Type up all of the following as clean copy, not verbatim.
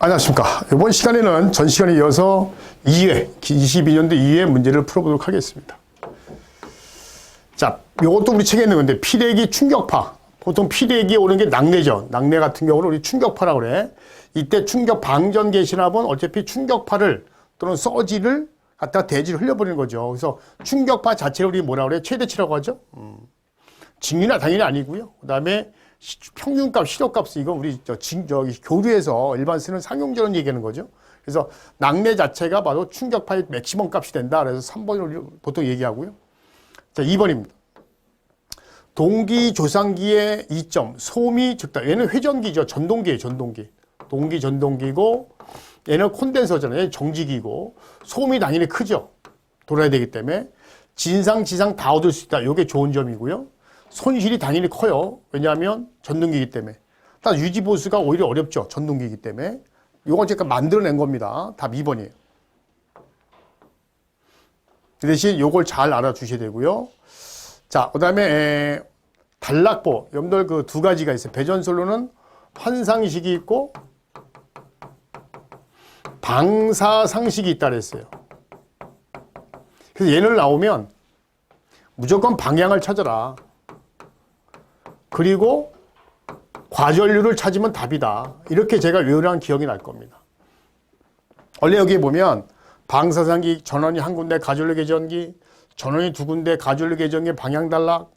안녕하십니까. 이번 시간에는 전 시간에 이어서 2회, 22년도 2회 문제를 풀어보도록 하겠습니다. 자, 이것도 우리 책에 있는 건데, 피뢰기 충격파. 보통 피뢰기 오는 게 낙뢰죠. 낙뢰 같은 경우는 우리 충격파라고 그래. 이때 충격 방전 개시납은 어차피 충격파를 또는 서지를 갖다가 대지를 흘려버리는 거죠. 그래서 충격파 자체를 우리 뭐라 그래? 최대치라고 하죠. 직류나 당연히 아니고요. 그 다음에 평균값, 시력값, 이건 우리 저기 교류에서 일반 쓰는 상용전원 얘기하는 거죠. 그래서 낙뢰 자체가 바로 충격파의 맥시멈 값이 된다. 그래서 3번을 보통 얘기하고요. 자, 2번입니다. 동기 조상기의 이점, 소음이 적다. 얘는 회전기죠. 전동기예요, 전동기. 동기 전동기고, 얘는 콘덴서잖아요. 얘는 정지기고, 소음이 당연히 크죠. 돌아야 되기 때문에. 진상, 지상 다 얻을 수 있다. 이게 좋은 점이고요. 손실이 당연히 커요. 왜냐하면 전동기이기 때문에. 딱 유지보수가 오히려 어렵죠. 전동기이기 때문에. 이건 제가 만들어낸 겁니다. 답 2번이에요. 그 대신 이걸 잘 알아주셔야 되고요. 자, 그 다음에 단락보. 여러분들 그 두 가지가 있어요. 배전솔로는 환상식이 있고 방사상식이 있다 그랬어요. 그래서 얘를 나오면 무조건 방향을 찾아라. 그리고 과전류를 찾으면 답이다. 이렇게 제가 외우라는 기억이 날 겁니다. 원래 여기 보면 방사상기, 전원이 한 군데, 가전류 계전기, 전원이 두 군데, 가전류 계전기, 방향 단락.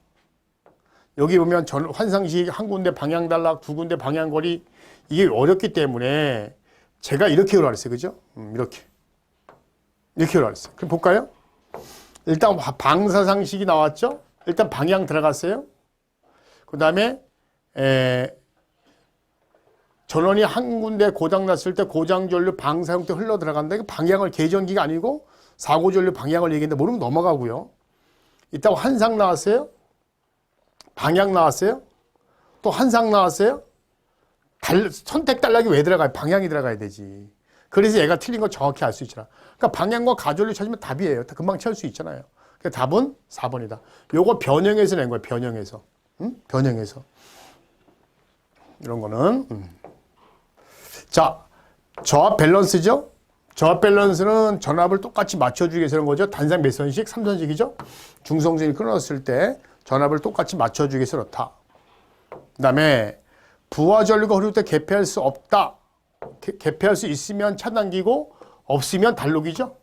여기 보면 환상식 한 군데, 방향 단락, 두 군데, 방향 거리. 이게 어렵기 때문에 제가 이렇게 외우라 그랬어요. 그죠? 이렇게 외우라 그랬어요. 그럼 볼까요? 일단 방사상식이 나왔죠? 일단 방향 들어갔어요. 그 다음에 전원이 한 군데 고장났을 때 고장전류 방사 형태 흘러 들어간다. 이거 방향을 계전기가 아니고 사고전류 방향을 얘기했는데 모르면 넘어가고요. 이따가 환상 나왔어요. 방향 나왔어요. 또 환상 나왔어요. 선택 단락이 왜 들어가요? 방향이 들어가야 되지. 그래서 얘가 틀린 거 정확히 알 수 있잖아. 그러니까 방향과 가전류 찾으면 답이에요. 금방 찾을 수 있잖아요. 그러니까 답은 4번이다. 요거 변형해서 낸 거예요. 변형해서. 변형해서. 이런 거는. 자, 저압 밸런스죠? 저압 밸런스는 전압을 똑같이 맞춰주기 위해서 그런 거죠. 단상 몇 선식? 3선식이죠? 중성선이 끊어졌을 때 전압을 똑같이 맞춰주기 위해서 그렇다. 그 다음에 부하전류가 흐를 때 개폐할 수 없다. 개폐할 수 있으면 차단기고 없으면 단록이죠.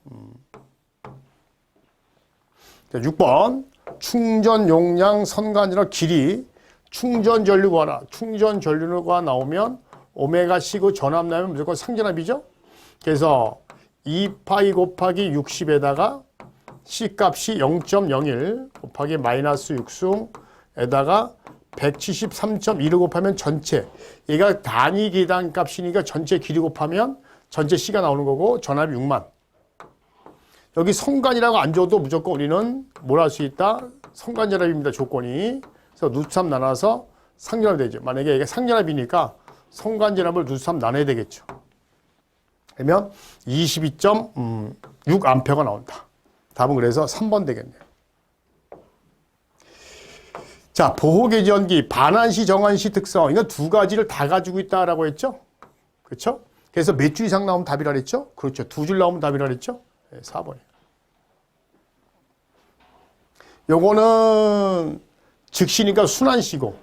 자, 6번. 충전 용량 선간이나 길이 충전 전류 구하라. 충전 전류가 나오면 오메가 C고 전압 나오면 무조건 상전압이죠. 그래서 2파이 곱하기 60에다가 C 값이 0.01 곱하기 마이너스 6승에다가 173.1을 곱하면 전체. 얘가 단위 계단 값이니까 전체 길이 곱하면 전체 C가 나오는 거고 전압이 6만. 여기 성간이라고 안 줘도 무조건 우리는 뭘 할 수 있다? 성간전압입니다. 조건이. 그래서 루트 3 나눠서 상전압이 되죠. 만약에 이게 상전압이니까 성간전압을 루트 3 나눠야 되겠죠. 그러면 22.6A가 나온다. 답은 그래서 3번 되겠네요. 자, 보호계전기 반환시, 정환시 특성. 이거 두 가지를 다 가지고 있다라고 했죠? 그렇죠? 그래서 몇 줄 이상 나오면 답이라 그랬죠? 그렇죠. 두 줄 나오면 답이라 그랬죠? 네, 4번이에요. 요거는 즉시니까 순환시고,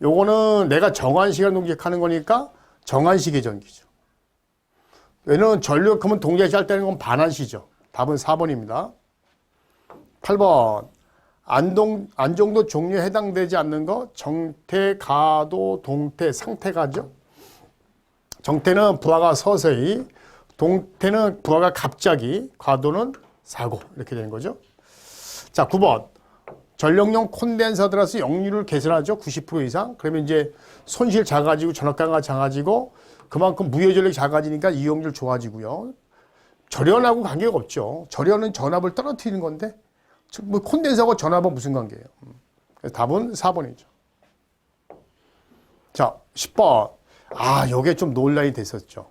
요거는 내가 정환시간 동작하는 거니까 정환시 계전기죠. 얘는 전류하면 동작시 할 때는 건 반환시죠. 답은 4번입니다. 8번. 안정도 종류에 해당되지 않는 거 정태, 가도, 동태, 상태가죠. 정태는 부하가 서서히, 동태는 부하가 갑자기, 과도는 사고 이렇게 되는 거죠. 자, 9번. 전력용 콘덴서 들어서 역류를 개선하죠. 90% 이상. 그러면 이제 손실 작아지고 전압가가 작아지고 그만큼 무효 전력이 작아지니까 이용률 좋아지고요. 절연하고 관계가 없죠. 절연은 전압을 떨어뜨리는 건데 뭐 콘덴서하고 전압은 무슨 관계예요? 그래서 답은 4번이죠. 자, 10번. 아, 요게 좀 논란이 됐었죠.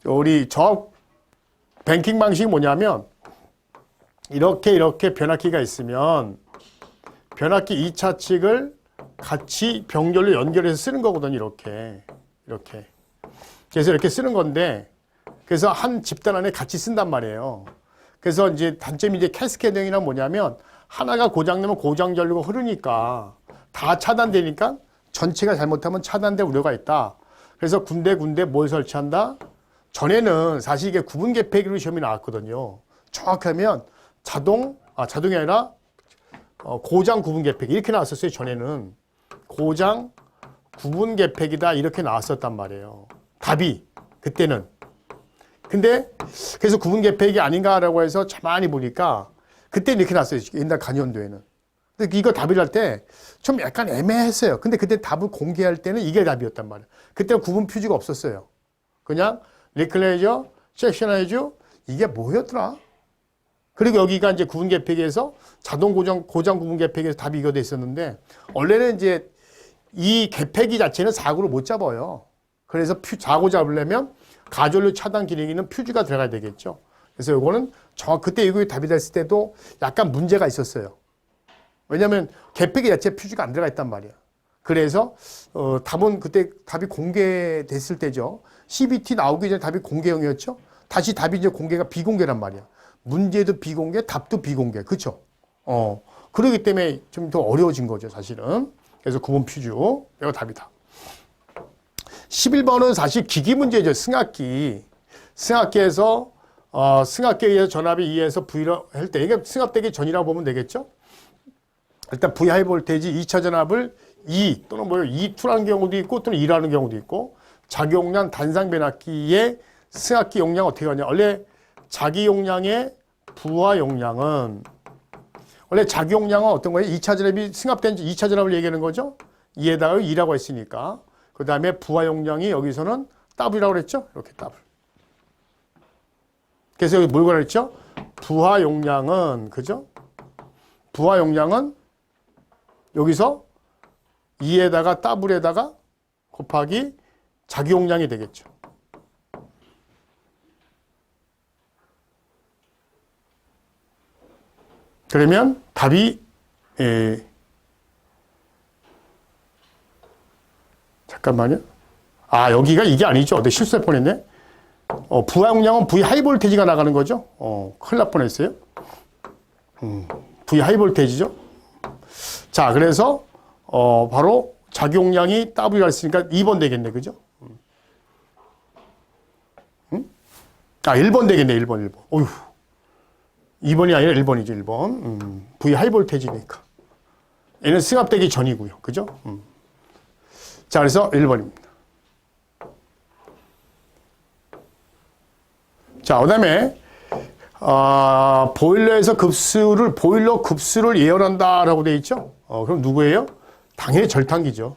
우리 저압 뱅킹 방식이 뭐냐면 이렇게 변압기가 있으면 변압기 2차 측을 같이 병렬로 연결해서 쓰는 거거든요. 이렇게. 그래서 이렇게 쓰는 건데, 그래서 한 집단 안에 같이 쓴단 말이에요. 그래서 이제 단점이 이제 캐스케이딩이란 뭐냐면, 하나가 고장나면 고장 전류가 흐르니까 다 차단되니까 전체가 잘못하면 차단될 우려가 있다. 그래서 군데 뭘 설치한다? 전에는 사실 이게 구분 개폐기로 시험이 나왔거든요. 정확하면 자동이 아니라 고장 구분 개폐기 이렇게 나왔었어요. 전에는 고장 구분 개폐기다 이렇게 나왔었단 말이에요. 답이 그때는. 근데 그래서 구분 개폐기 아닌가라고 해서 가만히 보니까 그때는 이렇게 나왔어요. 옛날 간연도에는. 근데 이거 답이랄 때 좀 약간 애매했어요. 근데 그때 답을 공개할 때는 이게 답이었단 말이에요. 그때 구분 퓨즈가 없었어요. 그냥 리클레이저, 섹셔나이저 이게 뭐였더라? 그리고 여기가 이제 구분 개폐기에서 자동 고장 구분 개폐기에서 답이 이거 돼 있었는데 원래는 이제 이 개폐기 자체는 사고를 못 잡아요. 그래서 사고 잡으려면 가전류 차단 기능이 있는 퓨즈가 들어가야 되겠죠. 그래서 요거는 그때 이거 답이 됐을 때도 약간 문제가 있었어요. 왜냐하면 개폐기 자체에 퓨즈가 안 들어가 있단 말이야. 그래서 답은 그때 답이 공개됐을 때죠. CBT 나오기 전에 답이 공개형이었죠. 다시 답이 이제 공개가 비공개란 말이야. 문제도 비공개, 답도 비공개. 그렇죠? 그러기 때문에 좀 더 어려워진 거죠, 사실은. 그래서 구분 퓨즈. 이거 답이다. 11번은 사실 기기 문제죠. 승합기. 승합기에서 승합기에 의해서 전압이 2에서 V로 할 때 이게 승합되기 전이라고 보면 되겠죠. 일단 V 하이 볼테이지 2차 전압을 2 또는 2,2라는 경우도 있고 또는 2라는 경우도 있고 자기용량 단상 변압기의 승합기 용량 어떻게 하냐. 원래 자기 용량의 부하 용량은 원래 자기 용량은 어떤 거예요? 2차 전압이 승합된 2차 전압을 얘기하는 거죠. 2에다가 2라고 했으니까. 그 다음에 부하 용량이 여기서는 W라고 그랬죠. 이렇게 W. 그래서 여기 뭘 그랬죠? 부하 용량은 그죠? 부하 용량은 여기서 2에다가 W에다가 곱하기 자기 용량이 되겠죠. 그러면 답이 잠깐만요. 여기가 이게 아니죠. 내가 실수할 뻔했네. 부하 용량은 V 하이 볼테이지가 나가는 거죠. 큰일 날 뻔했어요. V 하이 볼테이지죠. 자, 그래서 바로 자기 용량이 W라 했으니까 2번 되겠네. 그죠? 1번 되겠네. 1번. 어휴. 2번이 아니라 1번이죠. 1번. V 하이 볼테이지니까. 얘는 승합되기 전이고요. 그죠? 자, 그래서 1번입니다. 자, 그 다음에 보일러 급수를 예언한다라고 되어 있죠. 그럼 누구예요? 당연히 절탄기죠.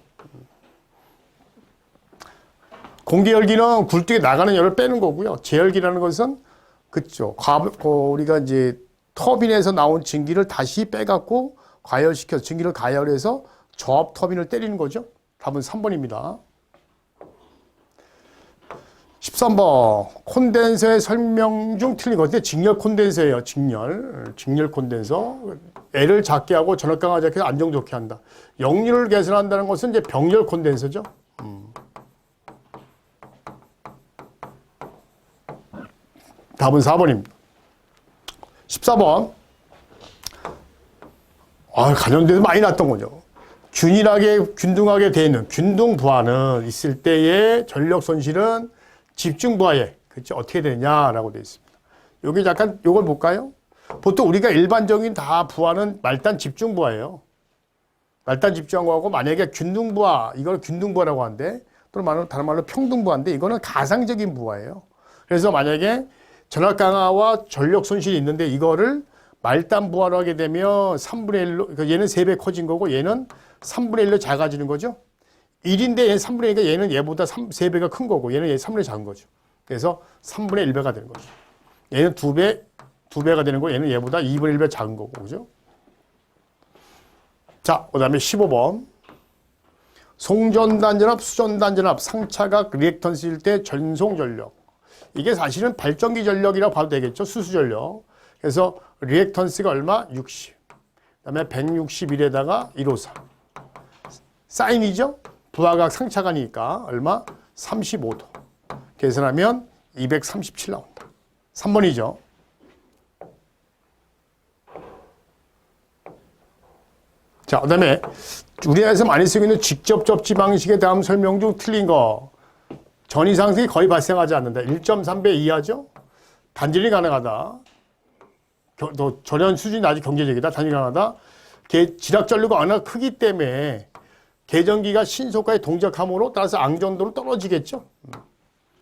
공기열기는 굴뚝에 나가는 열을 빼는 거고요. 제열기라는 것은 그쵸. 우리가 이제 터빈에서 나온 증기를 다시 빼갖고 과열시켜서 증기를 가열해서 저압 터빈을 때리는 거죠. 답은 3번입니다. 13번 콘덴서의 설명 중 틀린 것 같아요. 직렬 콘덴서예요. 직렬 콘덴서. L을 작게 하고 전압 강화 작게 해서 안정 좋게 한다. 역률을 개선한다는 것은 이제 병렬 콘덴서죠. 답은 4번입니다. 14번 간염돼서 많이 났던 거죠. 균등하게 되어 있는 균등 부하는 있을 때의 전력 손실은 집중 부하에 그렇죠? 어떻게 되냐라고 되어 있습니다. 여기 잠깐 요걸 볼까요? 보통 우리가 일반적인 다 부하는 말단 집중 부하예요. 말단 집중 부하고 만약에 균등 부하 이걸 균등 부하라고 하는데 또는 다른 말로 평등 부하인데 이거는 가상적인 부하예요. 그래서 만약에 전압 강화와 전력 손실이 있는데 이거를 말단 부하로 하게 되면 3분의 1로 얘는 3배 커진 거고 얘는 3분의 1로 작아지는 거죠. 1인데 얘는 3분의 1이니까 얘는 얘보다 3배가 큰 거고 얘는 얘 3분의 1 작은 거죠. 그래서 3분의 1배가 되는 거죠. 얘는 2배가 되는 거고 얘는 얘보다 2분의 1배 작은 거고 그죠? 자, 그 다음에 15번 송전단전압, 수전단전압, 상차각 리액턴스일 때 전송전력 이게 사실은 발전기 전력이라고 봐도 되겠죠. 수수전력. 그래서 리액턴스가 얼마? 60. 그 다음에 161에다가 154. 사인이죠. 부하각 상차가니까 얼마? 35도. 계산하면 237 나온다. 3번이죠. 자, 그 다음에 우리나라에서 많이 쓰고 있는 직접 접지 방식의 다음 설명 중 틀린 거. 전이상승이 거의 발생하지 않는다. 1.3배 이하죠. 단전이 가능하다. 절연 수준이 아주 경제적이다. 단전이 가능하다. 지락 전류가 워낙 크기 때문에 계전기가 신속하게 동작함으로 따라서 앙전도는 떨어지겠죠.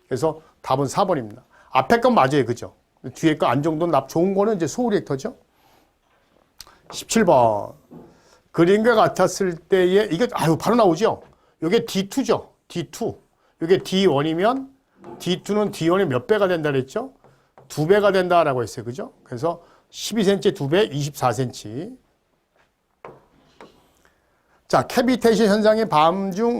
그래서 답은 4번입니다. 앞에 건 맞아요. 그죠? 뒤에 거 안정도는 좋은 거는 이제 소리액터죠. 17번. 그림과 같았을 때에, 이게, 바로 나오죠? 이게 D2죠. D2. 이게 D1이면, D2는 D1의 몇 배가 된다 그랬죠? 2배가 된다라고 했어요. 그죠? 그래서 12cm 2배, 24cm. 자, 캐비테이션 현상의 밤중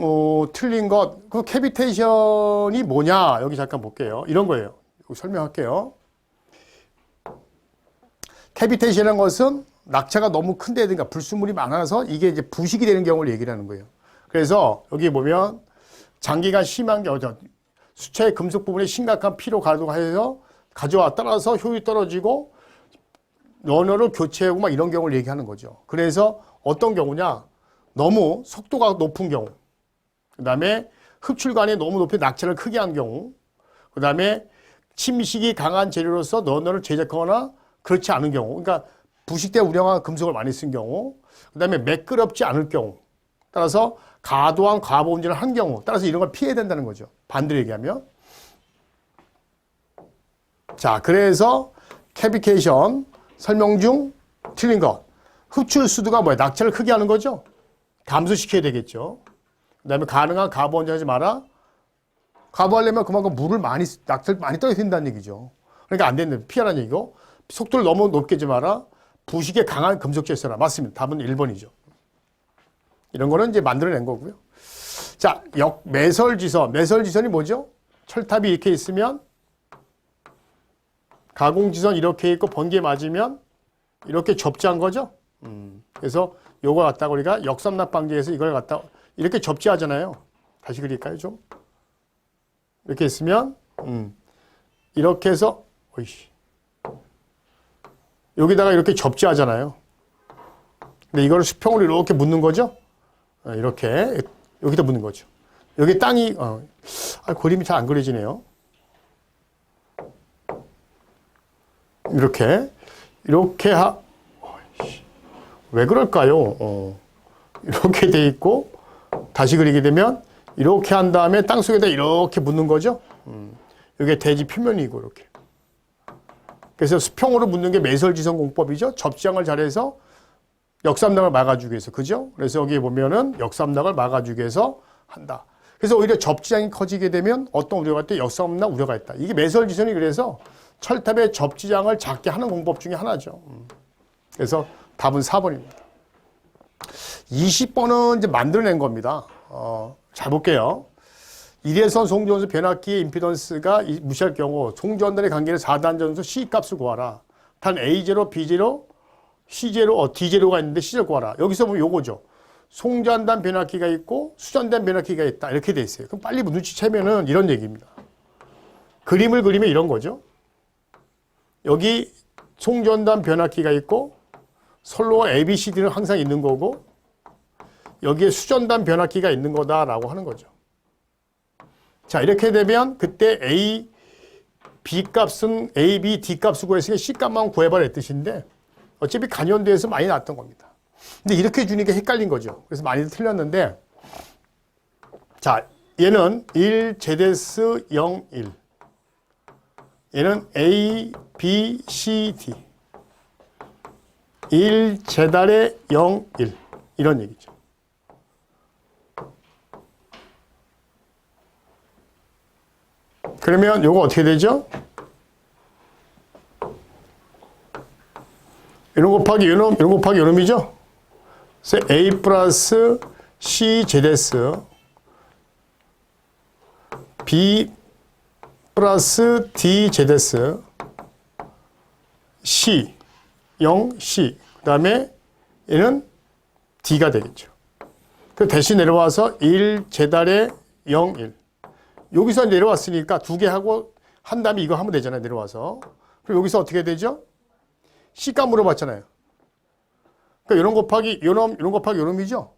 틀린 것. 그 캐비테이션이 뭐냐? 여기 잠깐 볼게요. 이런 거예요. 여기 설명할게요. 캐비테이션이라는 것은 낙차가 너무 큰데든가 불순물이 많아서 이게 이제 부식이 되는 경우를 얘기를 하는 거예요. 그래서 여기 보면 장기가 심한 경우, 수체의 금속 부분에 심각한 피로 가져와 따라서 효율이 떨어지고 러너를 교체하고 막 이런 경우를 얘기하는 거죠. 그래서 어떤 경우냐? 너무 속도가 높은 경우, 그 다음에 흡출관이 너무 높이 낙차를 크게 한 경우, 그 다음에 침식이 강한 재료로서 러너를 제작하거나 그렇지 않은 경우, 그러니까 부식돼 우량한 금속을 많이 쓴 경우, 그 다음에 매끄럽지 않을 경우, 따라서 과도한 과보 운전을 한 경우, 따라서 이런 걸 피해야 된다는 거죠. 반대로 얘기하면. 자, 그래서 캐비테이션 설명 중 틀린 것. 흡출 수도가 뭐야? 낙차를 크게 하는 거죠. 감소시켜야 되겠죠. 그 다음에 가능한 과보 운전하지 마라. 과보하려면 그만큼 낙차를 많이 떠야 된다는 얘기죠. 그러니까 안 된다. 피하라는 얘기고. 속도를 너무 높게 하지 마라. 부식에 강한 금속재 써라. 맞습니다. 답은 1번이죠. 이런 거는 이제 만들어낸 거고요. 자, 매설지선. 매설지선이 뭐죠? 철탑이 이렇게 있으면 가공지선 이렇게 있고 번개 맞으면 이렇게 접지한 거죠. 그래서 요거 갖다가 우리가 역삼납 방지해서 이걸 갖다 이렇게 접지하잖아요. 다시 그릴까요, 좀? 이렇게 있으면 이렇게 해서 여기다가 이렇게 접지하잖아요. 근데 이거를 수평으로 이렇게 묻는 거죠. 이렇게 여기다 묻는 거죠. 여기 땅이 그림이 잘 안 그려지네요. 이렇게 왜 그럴까요? 이렇게 돼 있고 다시 그리게 되면 이렇게 한 다음에 땅 속에다 이렇게 묻는 거죠. 이게 대지 표면이고 이렇게. 그래서 수평으로 묻는 게 매설지선 공법이죠. 접지장을 잘해서 역삼락을 막아주기 위해서. 그죠? 그래서 여기 보면은 역삼락을 막아주기 위해서 한다. 그래서 오히려 접지장이 커지게 되면 어떤 우려가 있다? 역삼락 우려가 있다. 이게 매설지선이 그래서 철탑의 접지장을 작게 하는 공법 중에 하나죠. 그래서 답은 4번입니다. 20번은 이제 만들어낸 겁니다. 잘 볼게요. 일회선 송전수 변압기의 임피던스가 무시할 경우 송전단의 관계를 4단 전수 C 값을 구하라. 단 A0, B0, C0, D0가 있는데 C0 구하라. 여기서 보면 요거죠. 송전단 변압기가 있고 수전단 변압기가 있다. 이렇게 돼 있어요. 그럼 빨리 눈치채면은 이런 얘기입니다. 그림을 그리면 이런 거죠. 여기 송전단 변압기가 있고 선로와 ABCD는 항상 있는 거고 여기에 수전단 변압기가 있는 거다라고 하는 거죠. 자, 이렇게 되면 그때 A, B 값은 A, B, D 값을 구했으니까 C 값만 구해봐라 이 뜻인데 어차피 간연대에서 많이 나왔던 겁니다. 근데 이렇게 주니까 헷갈린 거죠. 그래서 많이들 틀렸는데 자, 얘는 1 제데스 0, 1 얘는 A, B, C, D 1 제달에 0, 1 이런 얘기죠. 그러면 요거 어떻게 되죠? 이런 곱하기 이놈, 이런 곱하기 이놈이죠? 그래서 A 플러스 C 제데스 B 플러스 D 제데스 C 0, C 그 다음에 얘는 D가 되겠죠. 그 대신 내려와서 1 제달에 0, 1 여기서 내려왔으니까 2개 하고 한 다음에 이거 하면 되잖아요. 내려와서. 그럼 여기서 어떻게 되죠? C값 물어봤잖아요. 그러니까 요놈 곱하기 요놈, 요놈 곱하기 요놈이죠.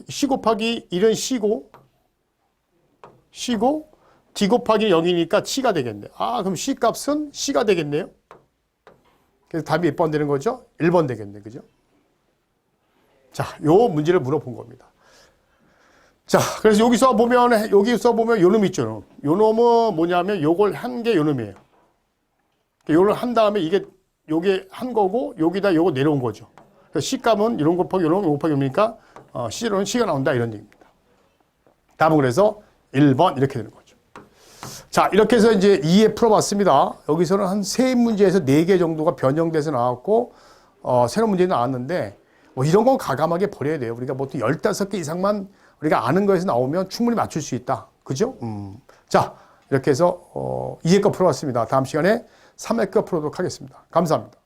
C 곱하기 1은 C고 D 곱하기 0이니까 C가 되겠네. 아, 그럼 C 값은 C가 되겠네요. 그래서 답이 몇 번 되는 거죠? 1번 되겠네. 그죠? 자, 요 문제를 물어본 겁니다. 자, 그래서 여기서 보면 요 놈 있죠. 요 놈은 뭐냐면 요걸 한 게 요 놈이에요. 요걸 한 다음에 요게 한 거고 여기다 요거 내려온 거죠. 그래서 C 값은 이런 곱하기 요놈 곱하기 요놈이니까 C로는 C가 나온다 이런 얘기입니다. 답은 그래서 1번 이렇게 되는 거죠. 자, 이렇게 해서 이제 2에 풀어봤습니다. 여기서는 한 3문제에서 4개 정도가 변형돼서 나왔고, 새로운 문제도 나왔는데, 뭐 이런 건 가감하게 버려야 돼요. 우리가 보통 15개 이상만 우리가 아는 거에서 나오면 충분히 맞출 수 있다. 그죠? 자, 이렇게 해서 2회 거 풀어봤습니다. 다음 시간에 3회 거 풀어보도록 하겠습니다. 감사합니다.